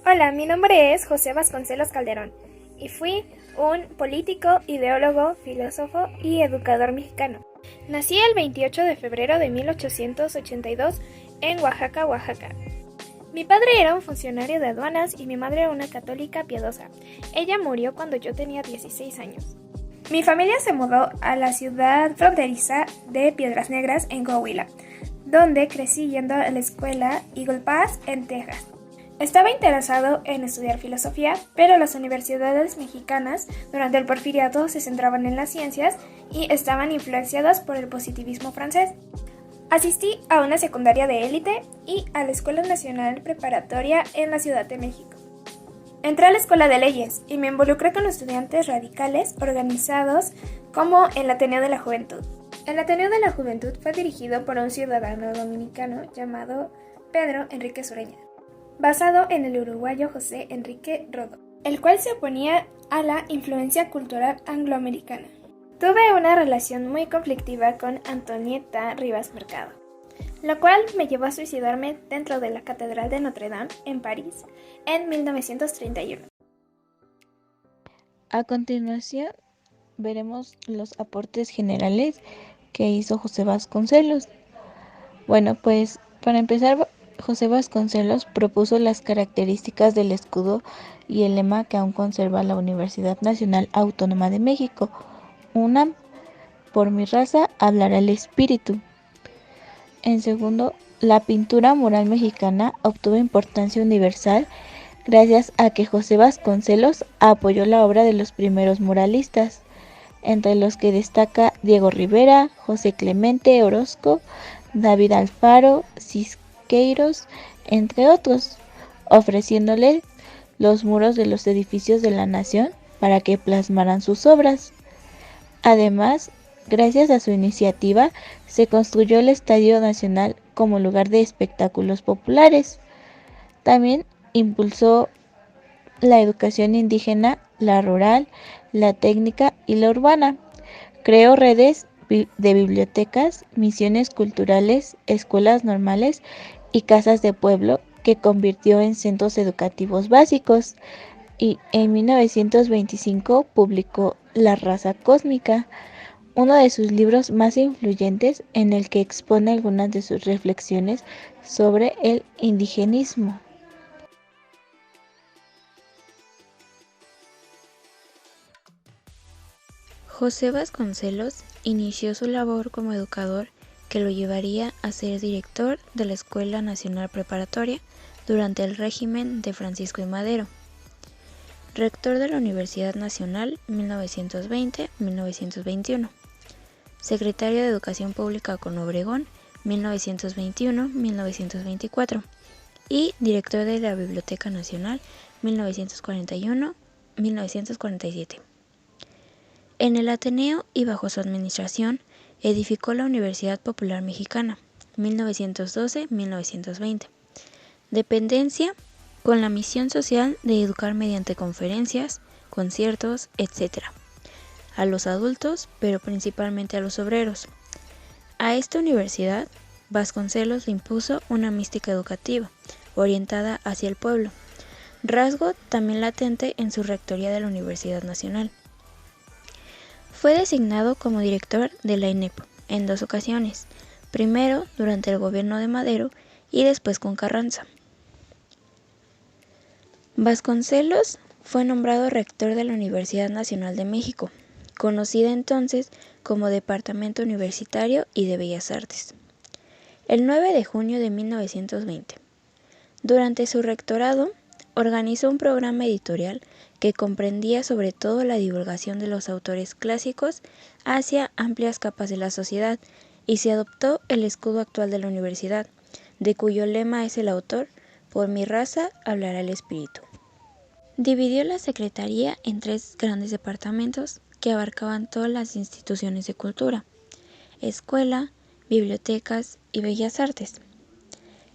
Hola, mi nombre es José Vasconcelos Calderón y fui un político, ideólogo, filósofo y educador mexicano. Nací el 28 de febrero de 1882 en Oaxaca, Oaxaca. Mi padre era un funcionario de aduanas y mi madre una católica piadosa. Ella murió cuando yo tenía 16 años. Mi familia se mudó a la ciudad fronteriza de Piedras Negras en Coahuila, donde crecí yendo a la escuela Eagle Pass en Texas. Estaba interesado en estudiar filosofía, pero las universidades mexicanas durante el Porfiriato se centraban en las ciencias y estaban influenciadas por el positivismo francés. Asistí a una secundaria de élite y a la Escuela Nacional Preparatoria en la Ciudad de México. Entré a la Escuela de Leyes y me involucré con estudiantes radicales organizados como el Ateneo de la Juventud. El Ateneo de la Juventud fue dirigido por un ciudadano dominicano llamado Pedro Enrique Sureña, basado en el uruguayo José Enrique Rodó, el cual se oponía a la influencia cultural angloamericana. Tuve una relación muy conflictiva con Antonieta Rivas Mercado, lo cual me llevó a suicidarme dentro de la Catedral de Notre Dame en París en 1931. A continuación, veremos los aportes generales que hizo José Vasconcelos. Bueno, pues para empezar, José Vasconcelos propuso las características del escudo y el lema que aún conserva la Universidad Nacional Autónoma de México, UNAM: por mi raza hablará el espíritu. En segundo, la pintura mural mexicana obtuvo importancia universal gracias a que José Vasconcelos apoyó la obra de los primeros muralistas, entre los que destaca Diego Rivera, José Clemente Orozco, David Alfaro, Siqueiros, entre otros, ofreciéndole los muros de los edificios de la nación para que plasmaran sus obras. Además, gracias a su iniciativa, se construyó el Estadio Nacional como lugar de espectáculos populares. También impulsó la educación indígena, la rural, la técnica y la urbana. Creó redes de bibliotecas, misiones culturales, escuelas normales y casas de pueblo que convirtió en centros educativos básicos. Y en 1925 publicó La raza cósmica, uno de sus libros más influyentes, en el que expone algunas de sus reflexiones sobre el indigenismo. José Vasconcelos inició su labor como educador que lo llevaría a ser director de la Escuela Nacional Preparatoria durante el régimen de Francisco I. Madero, rector de la Universidad Nacional 1920-1921, secretario de Educación Pública con Obregón 1921-1924 y director de la Biblioteca Nacional 1941-1947. En el Ateneo y bajo su administración, edificó la Universidad Popular Mexicana, 1912-1920, dependencia con la misión social de educar mediante conferencias, conciertos, etc., a los adultos, pero principalmente a los obreros. A esta universidad, Vasconcelos le impuso una mística educativa, orientada hacia el pueblo, rasgo también latente en su rectoría de la Universidad Nacional. Fue designado como director de la ENEP en 2 ocasiones, primero durante el gobierno de Madero y después con Carranza. Vasconcelos fue nombrado rector de la Universidad Nacional de México, conocida entonces como Departamento Universitario y de Bellas Artes, el 9 de junio de 1920. Durante su rectorado, organizó un programa editorial que comprendía sobre todo la divulgación de los autores clásicos hacia amplias capas de la sociedad, y se adoptó el escudo actual de la universidad, de cuyo lema es el autor: por mi raza hablará el espíritu. Dividió la secretaría en 3 grandes departamentos que abarcaban todas las instituciones de cultura: escuela, bibliotecas y bellas artes.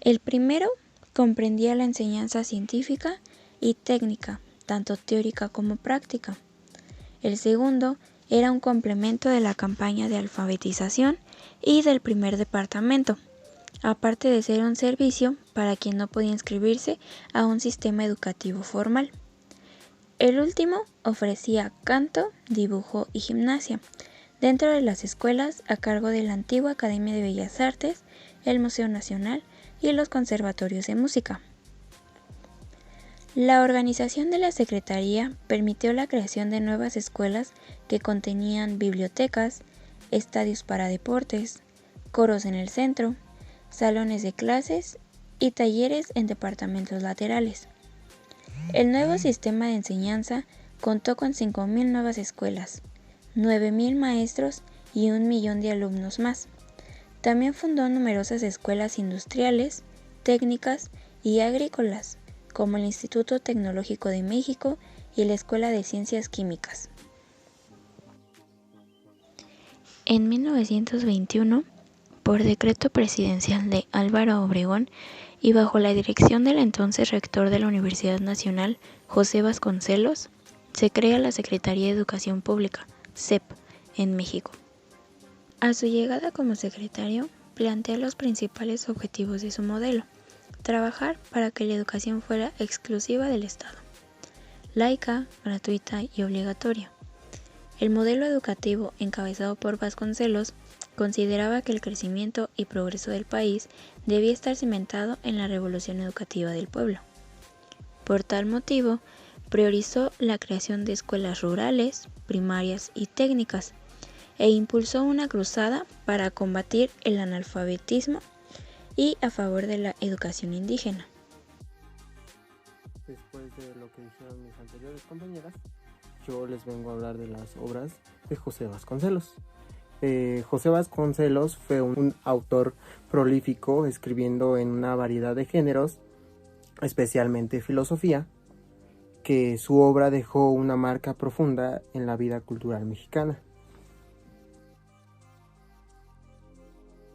El primero comprendía la enseñanza científica y técnica, tanto teórica como práctica. El segundo era un complemento de la campaña de alfabetización y del primer departamento, aparte de ser un servicio para quien no podía inscribirse a un sistema educativo formal. El último ofrecía canto, dibujo y gimnasia, dentro de las escuelas a cargo de la antigua Academia de Bellas Artes, el Museo Nacional y los conservatorios de música. La organización de la Secretaría permitió la creación de nuevas escuelas que contenían bibliotecas, estadios para deportes, coros en el centro, salones de clases y talleres en departamentos laterales. El nuevo sistema de enseñanza contó con 5.000 nuevas escuelas, 9.000 maestros y 1 millón de alumnos más. También fundó numerosas escuelas industriales, técnicas y agrícolas, como el Instituto Tecnológico de México y la Escuela de Ciencias Químicas. En 1921, por decreto presidencial de Álvaro Obregón y bajo la dirección del entonces rector de la Universidad Nacional, José Vasconcelos, se crea la Secretaría de Educación Pública, SEP, en México. A su llegada como secretario, plantea los principales objetivos de su modelo: trabajar para que la educación fuera exclusiva del Estado, laica, gratuita y obligatoria. El modelo educativo encabezado por Vasconcelos consideraba que el crecimiento y progreso del país debía estar cimentado en la revolución educativa del pueblo. Por tal motivo, priorizó la creación de escuelas rurales, primarias y técnicas, e impulsó una cruzada para combatir el analfabetismo y a favor de la educación indígena. Después de lo que dijeron mis anteriores compañeras, yo les vengo a hablar de las obras de José Vasconcelos. José Vasconcelos fue un autor prolífico, escribiendo en una variedad de géneros, especialmente filosofía, que su obra dejó una marca profunda en la vida cultural mexicana.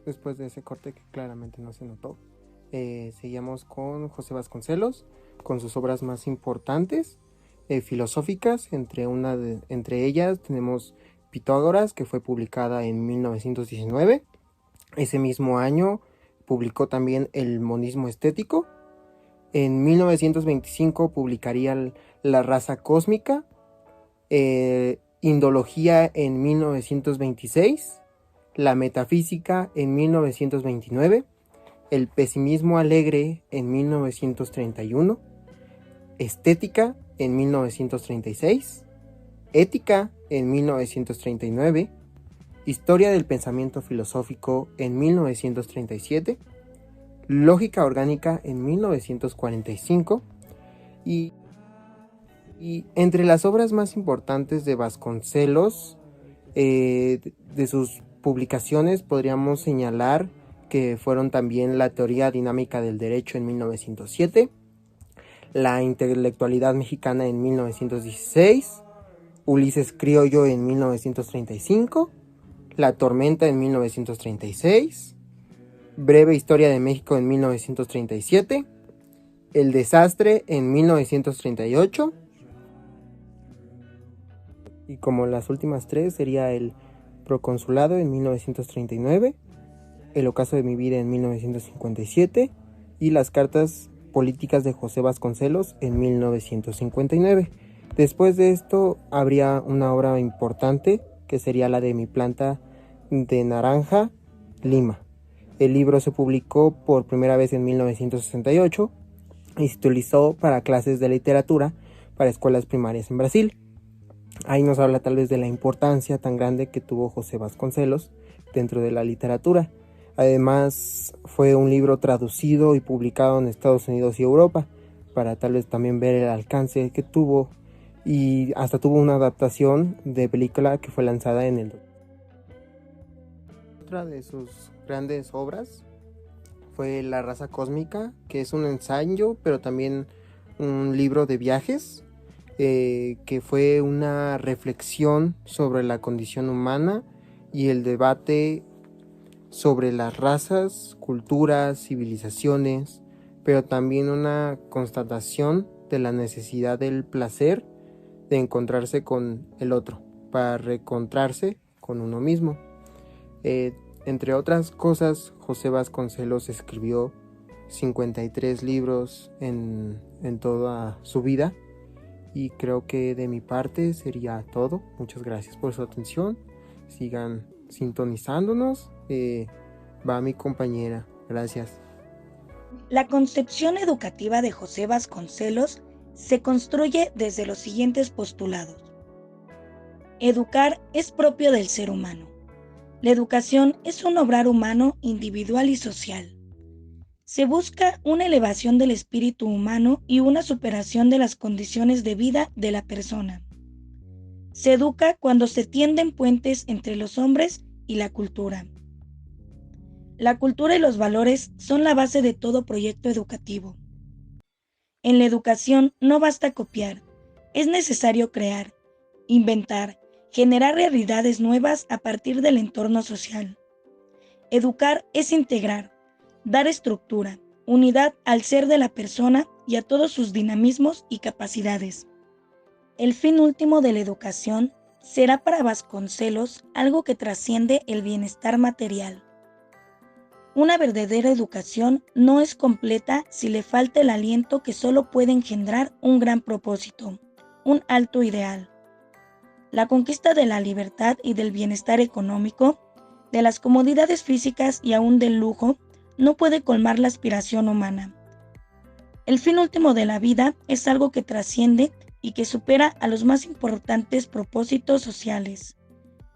Después de ese corte que claramente no se notó, seguimos con José Vasconcelos, con sus obras más importantes, filosóficas. Entre ellas tenemos Pitágoras, que fue publicada en 1919. Ese mismo año publicó también El monismo estético. En 1925 publicaría La raza cósmica, Indología en 1926, La metafísica en 1929, El pesimismo alegre en 1931, Estética en 1936, Ética en 1939, Historia del pensamiento filosófico en 1937, Lógica orgánica en 1945 y entre las obras más importantes de Vasconcelos, de sus publicaciones podríamos señalar que fueron también La teoría dinámica del derecho en 1907, La intelectualidad mexicana en 1916, Ulises criollo en 1935, La tormenta en 1936, Breve historia de México en 1937, El desastre en 1938, y como las últimas tres sería El proconsulado en 1939, El ocaso de mi vida en 1957 y Las cartas políticas de José Vasconcelos en 1959. Después de esto habría una obra importante que sería la de Mi planta de naranja, Lima. El libro se publicó por primera vez en 1968 y se utilizó para clases de literatura para escuelas primarias en Brasil. Ahí nos habla tal vez de la importancia tan grande que tuvo José Vasconcelos dentro de la literatura. Además, fue un libro traducido y publicado en Estados Unidos y Europa, para tal vez también ver el alcance que tuvo, y hasta tuvo una adaptación de película que fue lanzada en el... Otra de sus grandes obras fue La raza cósmica, que es un ensayo, pero también un libro de viajes, que fue una reflexión sobre la condición humana y el debate sobre las razas, culturas, civilizaciones, pero también una constatación de la necesidad del placer de encontrarse con el otro, para reencontrarse con uno mismo. Entre otras cosas, José Vasconcelos escribió 53 libros en toda su vida, y creo que de mi parte sería todo. Muchas gracias por su atención. Sigan sintonizándonos. Va mi compañera. Gracias. La concepción educativa de José Vasconcelos se construye desde los siguientes postulados. Educar es propio del ser humano. La educación es un obrar humano, individual y social. Se busca una elevación del espíritu humano y una superación de las condiciones de vida de la persona. Se educa cuando se tienden puentes entre los hombres y la cultura. La cultura y los valores son la base de todo proyecto educativo. En la educación no basta copiar, es necesario crear, inventar, generar realidades nuevas a partir del entorno social. Educar es integrar, dar estructura, unidad al ser de la persona y a todos sus dinamismos y capacidades. El fin último de la educación será para Vasconcelos algo que trasciende el bienestar material. Una verdadera educación no es completa si le falta el aliento que solo puede engendrar un gran propósito, un alto ideal. La conquista de la libertad y del bienestar económico, de las comodidades físicas y aún del lujo, no puede colmar la aspiración humana. El fin último de la vida es algo que trasciende y que supera a los más importantes propósitos sociales.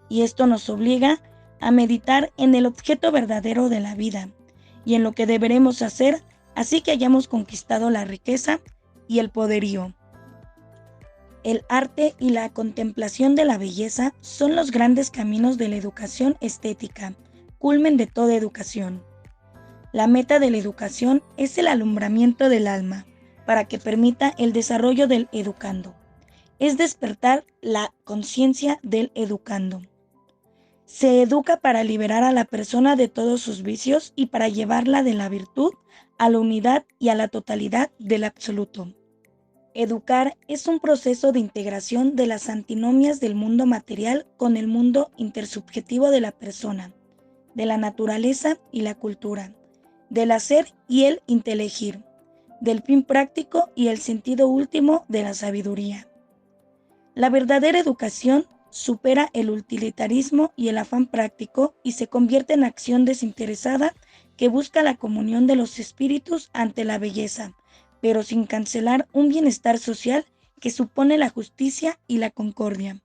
Y esto nos obliga a meditar en el objeto verdadero de la vida y en lo que deberemos hacer así que hayamos conquistado la riqueza y el poderío. El arte y la contemplación de la belleza son los grandes caminos de la educación estética, culmen de toda educación. La meta de la educación es el alumbramiento del alma, para que permita el desarrollo del educando. Es despertar la conciencia del educando. Se educa para liberar a la persona de todos sus vicios y para llevarla de la virtud a la unidad y a la totalidad del absoluto. Educar es un proceso de integración de las antinomias del mundo material con el mundo intersubjetivo de la persona, de la naturaleza y la cultura, del hacer y el intelegir, del fin práctico y el sentido último de la sabiduría. La verdadera educación supera el utilitarismo y el afán práctico y se convierte en acción desinteresada que busca la comunión de los espíritus ante la belleza, pero sin cancelar un bienestar social que supone la justicia y la concordia.